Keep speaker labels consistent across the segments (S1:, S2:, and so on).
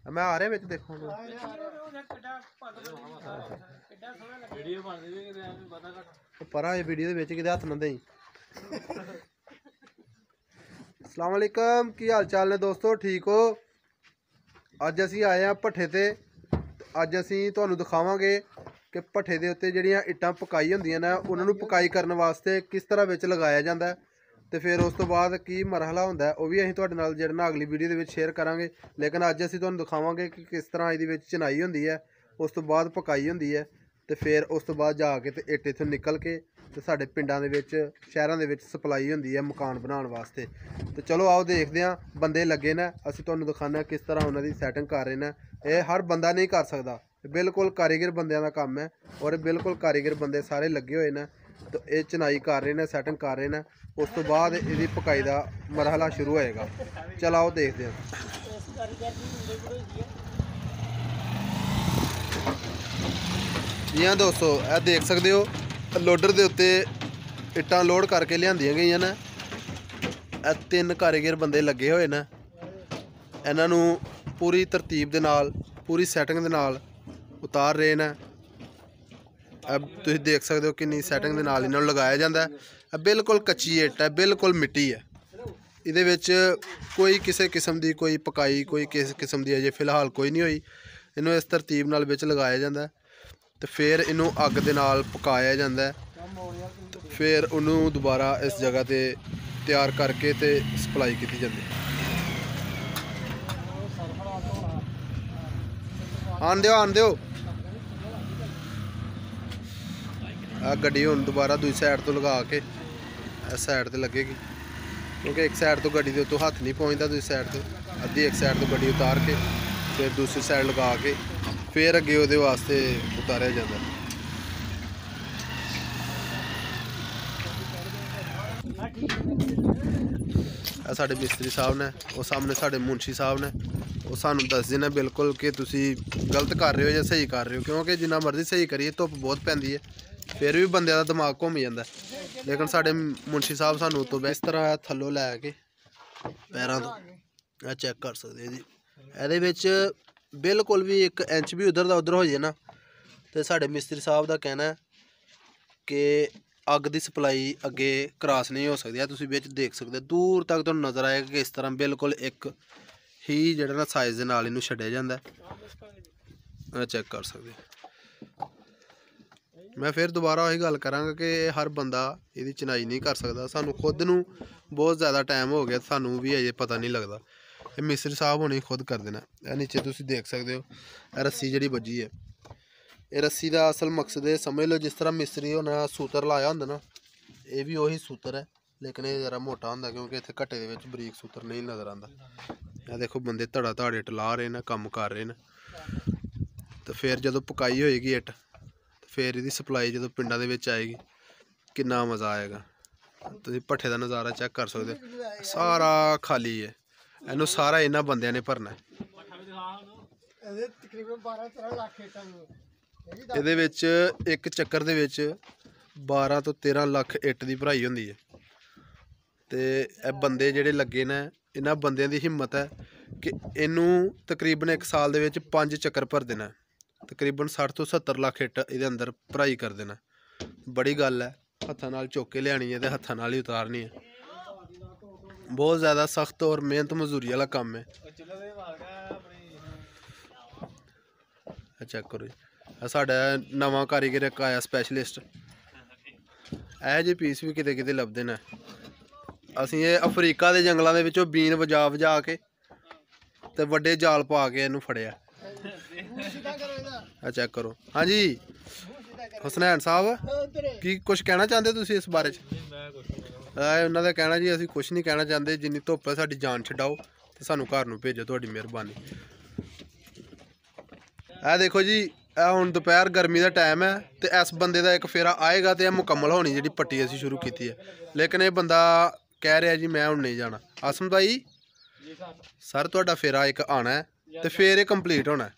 S1: मैं आ रहा बिच देखो परा वीडियो कि हथ ना दई। अस्सलाम वालेकुम, की हाल चाल ने दोस्तों, ठीक हो? अज असी आए हैं भट्ठे ते। अज असी तुहानू दिखावांगे कि भट्ठे दे उत्ते जिहड़ियां इट्टां पकाई होंदियां ने उन्हां नू पकाई करने वास्ते किस तरह विच लगाया जांदा है ते फिर उस तो बाद की मरहला हुंदा है, वो भी असीं तुहाडे नाल जिहड़ा अगली वीडियो दे विच शेयर करांगे। लेकिन अज असीं तुहानू दिखावांगे कि किस तरह इहदे विच चनाई हुंदी है, उस तो बाद पकाई हुंदी है ते फिर उस तो बाद जाके ते इट्ट इत्थों निकल के ते साडे पिंडां दे विच शहरां दे विच सप्लाई हुंदी है मकान बनाउण वास्ते। तो चलो आओ देखदे आं, बंदे लगे ने, असीं तुहानू दिखाने किस तरह उन्हां दी सैटिंग कर रहे ने। यह हर बंदा नहीं कर सकदा, बिल्कुल कारीगर बंदियां दा काम है और बिल्कुल कारीगर बंदे सारे लगे हुए ने। तो ये चनाई कर रहे हैं, सैटिंग कर रहे हैं, उस तो बाद इसकी पकाई का मरहला शुरू होएगा। चल आओ देखते हैं। जी हाँ दोस्तों, यह देख सकते हो लोडर के उत्ते इट्टां लोड करके लियांदियां गईयां ने। तीन कारीगर बंदे लगे हुए ने, इन्हां नू पूरी तरतीब दे नाल पूरी सैटिंग दे नाल उतार रहे हैं। अब तुम देख सकते हो कितनी सैटिंग के नाल इन्होंने लगाया जाता है। बिल्कुल कच्ची इट्ट है, बिल्कुल मिट्टी है, इहदे विच कोई किसी किस्म की कोई पकाई कोई किस किस्म की अजे फिलहाल कोई नहीं हुई। इन्हों इस तरतीब नाल विच लगाया जाता है तो फिर इनू अग दे नाल पकाया जाता है, फिर उन्होंने दोबारा इस जगह ते तैयार करके ते सप्लाई की जाती है। आन दो आन दो। आ गड्डी हुण दोबारा दूसरी साइड तो लगा के इस साइड ते लगेगी, क्योंकि एक साइड तो गड्डी के उत्तों हथ नहीं पहुँचता, दूसरी साइड तो अद्धी एक साइड तो गड्डी उतार के फिर दूसरी साइड लगा के फिर अगे वो वास्ते उतारिया जाता है। साढ़े मिस्त्री साहब ने, वो सामने साढ़े मुंशी साहब ने, वो सानू दसदे ने बिल्कुल कि तुसी गलत कर रहे हो या सही कर रहे हो, क्योंकि जिन्ना मर्जी सही करिए धुप्प बहुत पैंदी है, फिर भी बंदे का दिमाग घूम जाता है। लेकिन साढ़े मुंशी साहब सानू तो इस तरह थल्लों लैके पैरों तो चेक कर सकते जी, ये बिल्कुल भी 1 इंच भी उधर का उधर हो जाए ना तो साढ़े मिस्त्री साहब का कहना है कि अग की सप्लाई अगे क्रॉस नहीं हो सकती है। तुम बिच देख सकते दूर तक तो नज़र आएगा कि इस तरह बिल्कुल एक ही जिहड़ा ना साइज़ दे नाल इनू छड्डिया जांदा है, चेक कर सकते। मैं फिर दोबारा वही गल करांगा कि हर बंदा इसकी चनाई नहीं कर सकता, सानू खुद नू बहुत ज़्यादा टाइम हो गया, सानू भी अजे पता नहीं लगता। ये मिस्त्री साहब होने खुद कर देना। नीचे तुम देख सकते हो रस्सी जिहड़ी बजी है, ये रस्सी का असल मकसद है, समझ लो जिस तरह मिस्त्री होना सूतर लाया होंदा ना, ये भी वही सूतर है, लेकिन ये जरा मोटा होंदा क्योंकि इत्थे घट्टे दे विच बरीक सूतर नहीं नज़र आता। यह देखो बंदे धड़ा धाड़ इट्ट ला रहे हैं, काम कर रहे हैं। तो फिर जो पकाई होएगी इट्ट तो फिर इसकी सप्लाई जो पिंडां दे विच आएगी कितना मज़ा आएगा। तुसीं भट्ठे का नज़ारा चेक कर सकते हो, सारा खाली है, इनू सारा इन्हां बंदियां ने भरना है। ਇਹਦੇ ਵਿੱਚ एक ਚੱਕਰ ਦੇ ਵਿੱਚ 12 ਤੋਂ 13 ਲੱਖ ਇੱਟ ਦੀ ਭਰਾਈ ਹੁੰਦੀ ਹੈ ਤੇ ਇਹ ਬੰਦੇ ਜਿਹੜੇ ਲੱਗੇ ਨੇ, ਇਹਨਾਂ ਬੰਦਿਆਂ ਦੀ ਹਿੰਮਤ ਹੈ ਕਿ ਇਹਨੂੰ ਤਕਰੀਬਨ 1 ਸਾਲ ਦੇ ਵਿੱਚ 5 ਚੱਕਰ ਭਰ ਦੇਣਾ, ਤਕਰੀਬਨ 60 ਤੋਂ 70 ਲੱਖ ਇੱਟ ਇਹਦੇ ਅੰਦਰ ਭਰਾਈ ਕਰ ਦੇਣਾ। ਬੜੀ ਗੱਲ ਹੈ, ਹੱਥਾਂ ਨਾਲ ਚੁੱਕ ਕੇ ਲਿਆਣੀ ਹੈ ਤੇ ਹੱਥਾਂ ਨਾਲ ਹੀ ਉਤਾਰਨੀ ਹੈ। ਬਹੁਤ ਜ਼ਿਆਦਾ ਸਖਤ ਔਰ ਮਿਹਨਤ ਮਜ਼ਦੂਰੀ ਵਾਲਾ ਕੰਮ ਹੈ। ਚੈੱਕ ਕਰੋ ਜੀ, ਸਾਡਾ ਨਵਾਂ ਕਾਰੀਗਰ ਇੱਕ ਆਇਆ ਸਪੈਸ਼ਲਿਸਟ, ਇਹ ਜਿਹੇ ਪੀਸ ਵੀ ਕਿਤੇ ਕਿਤੇ ਲੱਭਦੇ ਨੇ। ਅਸੀਂ ਇਹ ਅਫਰੀਕਾ ਦੇ ਜੰਗਲਾਂ ਦੇ ਵਿੱਚੋਂ ਬੀਨ ਵਜਾ ਵਜਾ ਕੇ ਤੇ ਵੱਡੇ ਜਾਲ ਪਾ ਕੇ ਇਹਨੂੰ ਫੜਿਆ। ਆ ਚੈੱਕ ਕਰੋ। ਹਾਂਜੀ ਹੁਸਨੈਨ ਸਾਹਿਬ, ਕੀ ਕੁਛ ਕਹਿਣਾ ਚਾਹੁੰਦੇ ਤੁਸੀਂ ਇਸ ਬਾਰੇ 'ਚ? ਉਹਨਾਂ ਦਾ ਕਹਿਣਾ ਜੀ ਅਸੀਂ ਕੁਛ ਨਹੀਂ ਕਹਿਣਾ ਚਾਹੁੰਦੇ, ਜਿੰਨੀ ਧੁੱਪ ਹੈ ਸਾਡੀ ਜਾਨ ਛਡਾਓ ਤੇ ਸਾਨੂੰ ਘਰ ਨੂੰ ਭੇਜੋ, ਤੁਹਾਡੀ ਮਿਹਰਬਾਨੀ। ਇਹ देखो जी, ਹੁਣ ਦੁਪਹਿਰ गर्मी का टाइम है तो इस बंदे का एक फेरा आएगा तो यह मुकम्मल होनी जी पट्टी असी शुरू की है, लेकिन ये बंदा कह रहा जी मैं हुण नहीं जाना। आसम भाई सर तुहाडा फेरा एक आना है तो फिर ये कंप्लीट होना है।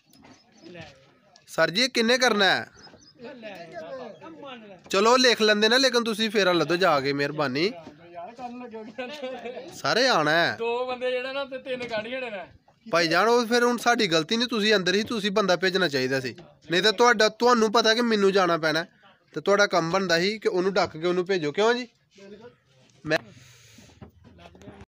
S1: सर जी किन्ने करना है? चलो लिख लेंदे ना, लेकिन तुसी फेरा लदो जाके, मेहरबानी। सारे आना है,
S2: 2 बंदे जेहड़े ना ते 3 गाड़ियां ने,
S1: ਭਾਈ ਜਾਨ ਉਹ ਫਿਰ ਹੁਣ ਸਾਡੀ ਗਲਤੀ ਨਹੀਂ, ਤੁਸੀਂ ਅੰਦਰ ਹੀ ਤੁਸੀਂ ਬੰਦਾ ਭੇਜਣਾ ਚਾਹੀਦਾ ਸੀ, ਨਹੀਂ ਤਾਂ ਤੁਹਾਨੂੰ ਪਤਾ ਕਿ ਮੈਨੂੰ ਜਾਣਾ ਪੈਣਾ ਤੇ ਤੁਹਾਡਾ ਕੰਮ ਬਣਦਾ ਸੀ ਕਿ ਉਹਨੂੰ ਡੱਕ ਕੇ ਉਹਨੂੰ ਭੇਜੋ, ਕਿਉਂ ਜੀ? ਮੈਂ